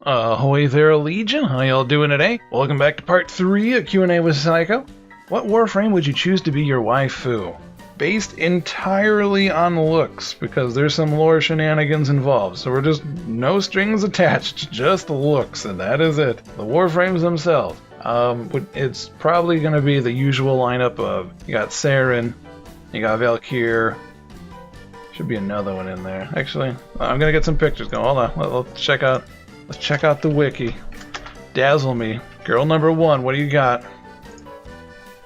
Ahoy there, Legion. How y'all doing today? Welcome back to part 3 of QnA with PsyCo. What Warframe would you choose to be your waifu? Based entirely on looks, because there's some lore shenanigans involved. So we're just no strings attached, just looks, and that is it. The Warframes themselves. It's probably going to be the usual lineup of, you got Saren, you got Valkyr. Should be another one in there. Actually, I'm going to get some pictures going. Hold on, let's check out the wiki. Dazzle me. Girl number 1, what do you got?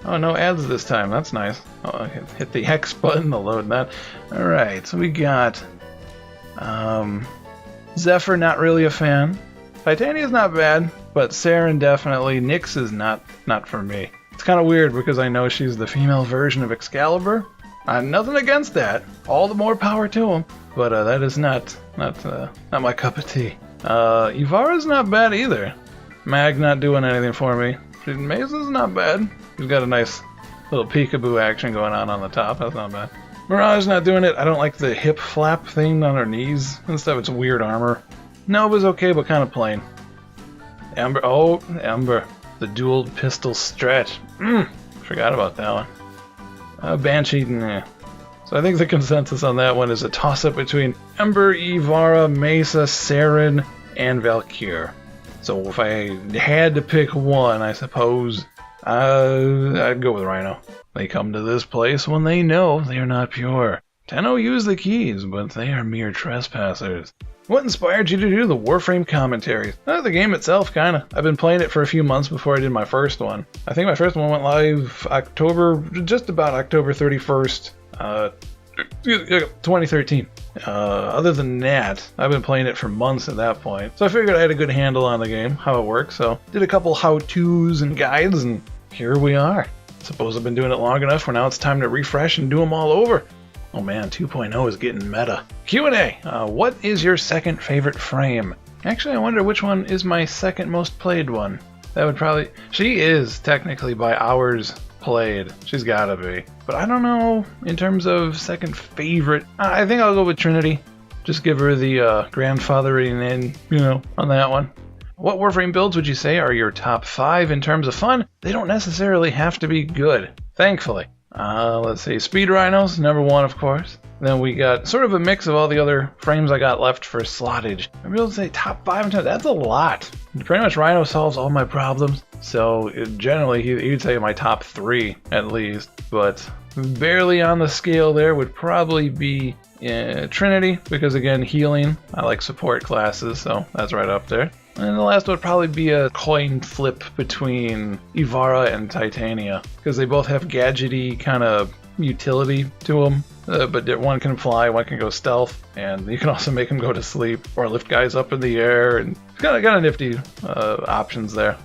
Oh, no ads this time. That's nice. Oh, I can hit the X button to load that. Alright, so we got Zephyr, not really a fan. Titania's not bad, but Saren definitely. Nyx is not for me. It's kind of weird because I know she's the female version of Excalibur. Nothing against that. All the more power to him. But that is not my cup of tea. Ivara's not bad either. Mag not doing anything for me. Mesa's not bad. She's got a nice little peekaboo action going on the top. That's not bad. Mirage not doing it. I don't like the hip flap thing on her knees and stuff. It's weird armor. Nova's okay, but kind of plain. Ember. Oh, Ember. The dual pistol stretch. Forgot about that one. Banshee. Nah. So I think the consensus on that one is a toss-up between Ember, Ivara, Mesa, Saren, and Valkyr. So if I had to pick one, I suppose I'd go with Rhino. They come to this place when they know they are not pure. Tenno use the keys, but they are mere trespassers. What inspired you to do the Warframe commentaries? The game itself, kinda. I've been playing it for a few months before I did my first one. I think my first one went live just about October 31st, 2013. Other than that, I've been playing it for months at that point. So I figured I had a good handle on the game, how it works. So did a couple how-tos and guides, and here we are. Suppose I've been doing it long enough where now it's time to refresh and do them all over. Oh man, 2.0 is getting meta. Q&A, what is your second favorite frame? Actually, I wonder which one is my second most played one. That would probably... She is technically by hours played. She's gotta be. But I don't know in terms of second favorite. I think I'll go with Trinity. Just give her the grandfathering in, on that one. What Warframe builds would you say are your top 5 in terms of fun? They don't necessarily have to be good, thankfully. Let's see, Speed Rhinos, number 1, of course. Then we got sort of a mix of all the other frames I got left for slottage. I'd be able to say top 5 and 10, that's a lot. Pretty much Rhino solves all my problems. So generally, he'd say my top 3 at least. But barely on the scale there would probably be Trinity, because again, healing. I like support classes, so that's right up there. And the last would probably be a coin flip between Ivara and Titania, because they both have gadgety kind of utility to them. But one can fly, one can go stealth, and you can also make them go to sleep or lift guys up in the air, and it's kind of nifty options there.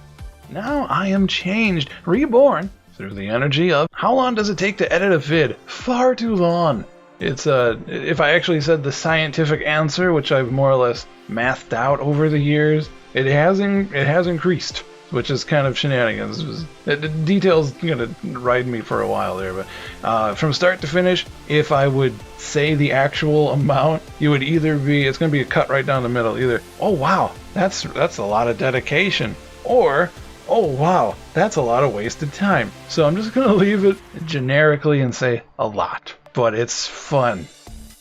Now I am changed, reborn through the energy of how long does it take to edit a vid? Far too long. It's if I actually said the scientific answer, which I've more or less mathed out over the years, it has increased, which is kind of shenanigans. The details gonna ride me for a while there, but from start to finish, if I would say the actual amount, it would either be, it's gonna be a cut right down the middle, either, oh wow, that's a lot of dedication, or oh wow, that's a lot of wasted time. So I'm just gonna leave it generically and say a lot, but it's fun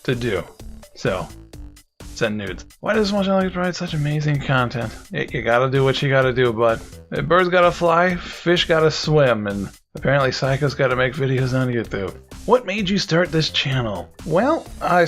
to do. So send nudes. Why does Small Channel provide such amazing content? You gotta do what you gotta do, bud. Birds gotta fly, fish gotta swim, and apparently Psycho's gotta make videos on YouTube. What made you start this channel? Well, I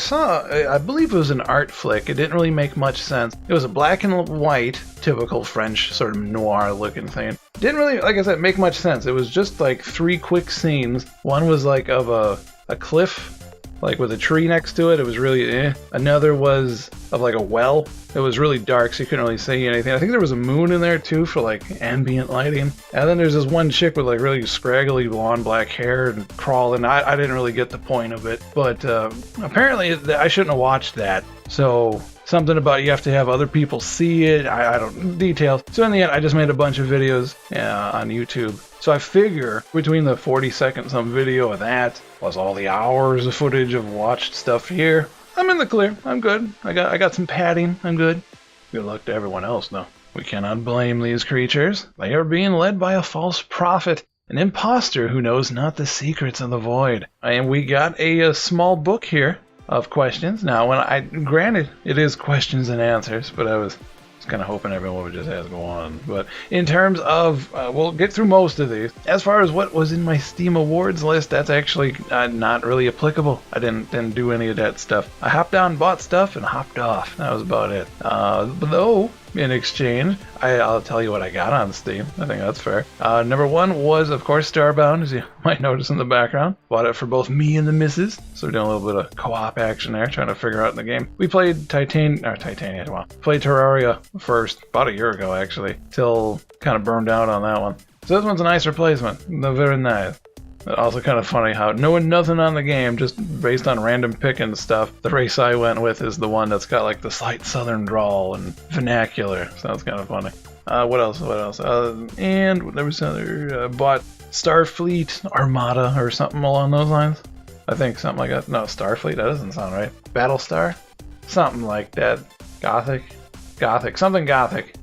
believe it was an art flick. It didn't really make much sense. It was a black and white, typical French sort of noir looking thing. Didn't really, like I said, make much sense. It was just like 3 quick scenes. One was like of a cliff, like with a tree next to it. It was really Another was of like a well. It was really dark, so you couldn't really see anything. I think there was a moon in there too for like ambient lighting. And then there's this one chick with like really scraggly blonde black hair and crawling. I didn't really get the point of it, but apparently I shouldn't have watched that. So something about you have to have other people see it. I don't details. So in the end, I just made a bunch of videos on YouTube. So I figure between the 40-second some video of that, plus all the hours of footage of watched stuff here, I'm in the clear. I'm good. I got some padding. I'm good. Good luck to everyone else, though. We cannot blame these creatures. They are being led by a false prophet, an imposter who knows not the secrets of the void. And we got a small book here of questions. Now, granted, it is questions and answers, but I was kind of hoping everyone would just ask one. But in terms of, we'll get through most of these. As far as what was in my Steam Awards list, that's actually not really applicable. I didn't do any of that stuff. I hopped on, bought stuff, and hopped off. That was about it. But though, in exchange, I'll tell you what I got on Steam. I think that's fair. Number one was, of course, Starbound, as you might notice in the background. Bought it for both me and the missus, so we're doing a little bit of co-op action there, trying to figure out the game. We played played Terraria first, about a year ago, actually, till kind of burned out on that one. So this one's a nice replacement. They're very nice. Also kind of funny how knowing nothing on the game, just based on random picking stuff, the race I went with is the one that's got like the slight southern drawl and vernacular. Sounds kind of funny. What else? And there was another, bought Starfleet Armada or something along those lines. I think something like that. No, Starfleet, that doesn't sound right. Battlestar? Something like that. Gothic, something Gothic.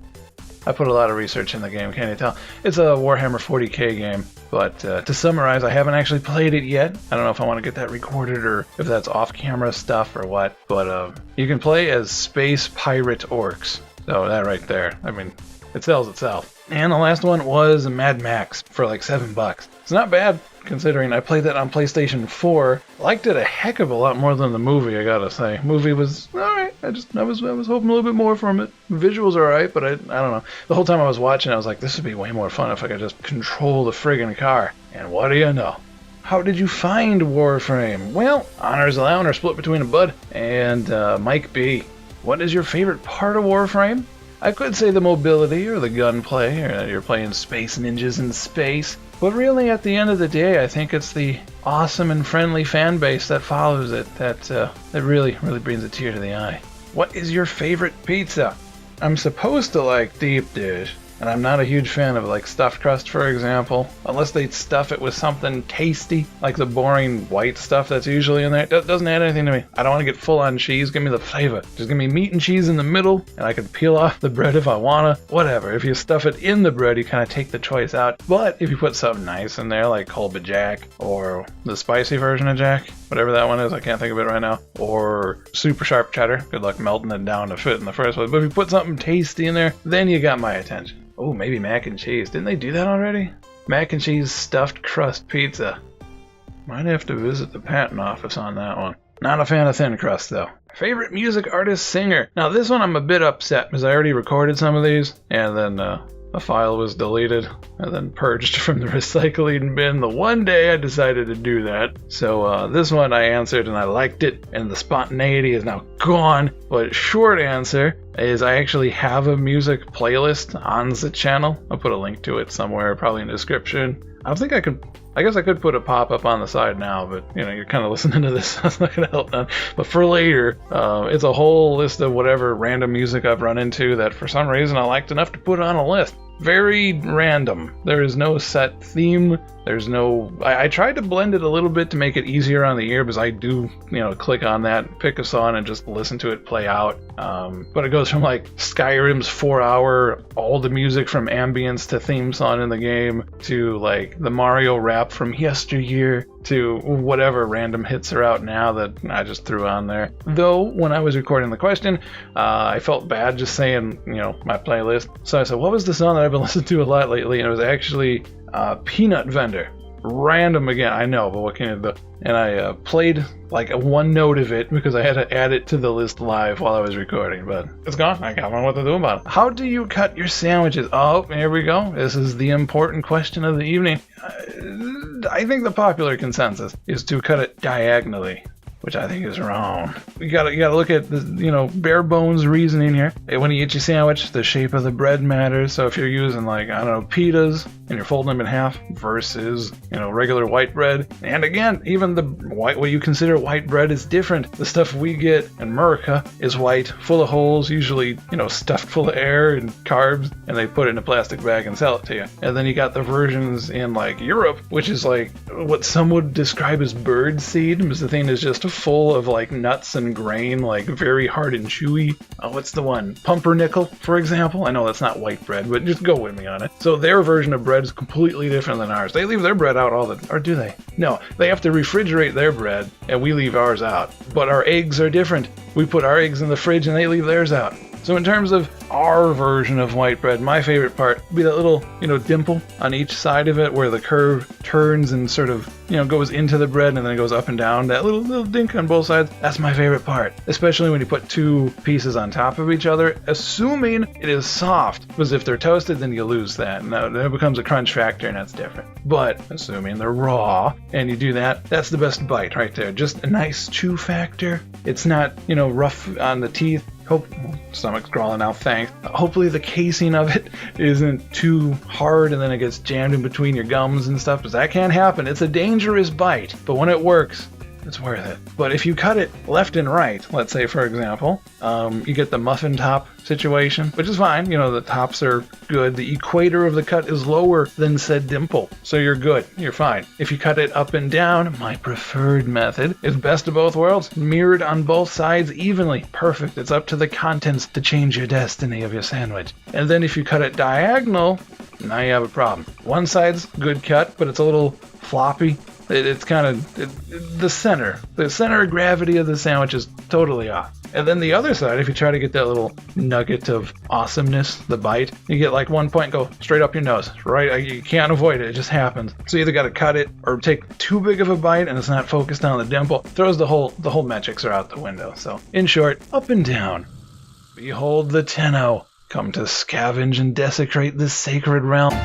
I put a lot of research in the game, can't you tell? It's a Warhammer 40k game, but to summarize, I haven't actually played it yet. I don't know if I want to get that recorded or if that's off-camera stuff or what, but you can play as space pirate orcs. So that right there, I mean, it sells itself. And the last one was Mad Max for like $7. It's not bad, considering I played that on PlayStation 4. Liked it a heck of a lot more than the movie, I gotta say. Movie was alright. I was hoping a little bit more from it. Visuals are alright, but I don't know. The whole time I was watching, I was like, this would be way more fun if I could just control the friggin' car. And what do you know? How did you find Warframe? Well, honors allowed are split between a bud and Mike B. What is your favorite part of Warframe? I could say the mobility or the gunplay, or that you're playing space ninjas in space. But really, at the end of the day, I think it's the awesome and friendly fan base that follows it that really brings a tear to the eye. What is your favorite pizza? I'm supposed to like deep dish, and I'm not a huge fan of like stuffed crust, for example, unless they stuff it with something tasty, like the boring white stuff that's usually in there. It doesn't add anything to me. I don't want to get full on cheese. Give me the flavor. Just give me meat and cheese in the middle, and I can peel off the bread if I wanna. Whatever. If you stuff it in the bread, you kind of take the choice out. But if you put something nice in there, like Colby Jack, or the spicy version of Jack, whatever that one is, I can't think of it right now, or super sharp cheddar, good luck melting it down to fit in the first place. But if you put something tasty in there, then you got my attention. Oh, maybe mac and cheese. Didn't they do that already? Mac and cheese stuffed crust pizza. Might have to visit the patent office on that one. Not a fan of thin crust, though. Favorite music artist singer. Now, this one I'm a bit upset because I already recorded some of these, and then a file was deleted and then purged from the recycling bin the one day I decided to do that. So this one I answered and I liked it, and the spontaneity is now gone. But short answer is I actually have a music playlist on the channel. I'll put a link to it somewhere, probably in the description. I guess I could put a pop-up on the side now, but you know, you're kind of listening to this, that's not going to help none. But for later, it's a whole list of whatever random music I've run into that for some reason I liked enough to put on a list. Very random. There is no set theme. There's no... I tried to blend it a little bit to make it easier on the ear, because I do, click on that, pick a song, and just listen to it play out. But it goes from like Skyrim's 4-hour, all the music from ambience to theme song in the game, to like the Mario rap from yesteryear, to whatever random hits are out now that I just threw on there. Though, when I was recording the question, I felt bad just saying, my playlist. So I said, what was the song that I've been listening to a lot lately? And it was actually Peanut Vendor. Random again, I know, but what can you do? And I played like one note of it because I had to add it to the list live while I was recording, but it's gone. I got what to do about it. How do you cut your sandwiches? Oh, here we go. This is the important question of the evening. I think the popular consensus is to cut it diagonally, which I think is wrong. You gotta look at the bare bones reasoning here. When you eat your sandwich, the shape of the bread matters. So if you're using pitas and you're folding them in half versus regular white bread, and again, even the what you consider white bread is different. The stuff we get in America is white, full of holes, usually stuffed full of air and carbs, and they put it in a plastic bag and sell it to you. And then you got the versions in like Europe, which is like what some would describe as bird seed, because the thing is just full of like nuts and grain, like very hard and chewy. Oh, what's the one? Pumpernickel, for example. I know that's not white bread, but just go with me on it. So their version of bread is completely different than ours. They leave their bread out or do they? No, they have to refrigerate their bread, and we leave ours out. But our eggs are different. We put our eggs in the fridge, and they leave theirs out. So in terms of our version of white bread, my favorite part would be that little, dimple on each side of it where the curve turns and sort of, goes into the bread and then it goes up and down. That little dink on both sides, that's my favorite part. Especially when you put two pieces on top of each other, assuming it is soft. Because if they're toasted, then you lose that. Now, there becomes a crunch factor and that's different. But assuming they're raw and you do that, that's the best bite right there. Just a nice chew factor. It's not, rough on the teeth. Stomach's crawling out, thanks. Hopefully the casing of it isn't too hard and then it gets jammed in between your gums and stuff, because that can happen. It's a dangerous bite, but when it works, it's worth it. But if you cut it left and right, let's say for example, you get the muffin top situation, which is fine. The tops are good. The equator of the cut is lower than said dimple, so you're good. You're fine. If you cut it up and down, my preferred method is best of both worlds, mirrored on both sides evenly. Perfect. It's up to the contents to change your destiny of your sandwich. And then if you cut it diagonal, now you have a problem. One side's good cut, but it's a little floppy. It's kind of the center of gravity of the sandwich is totally off. And then the other side, if you try to get that little nugget of awesomeness, the bite, you get like one point, go straight up your nose, right? You can't avoid it. It just happens. So you either got to cut it or take too big of a bite and it's not focused on the dimple. Throws the whole metrics are out the window. So in short, up and down. Behold the Tenno. Come to scavenge and desecrate this sacred realm.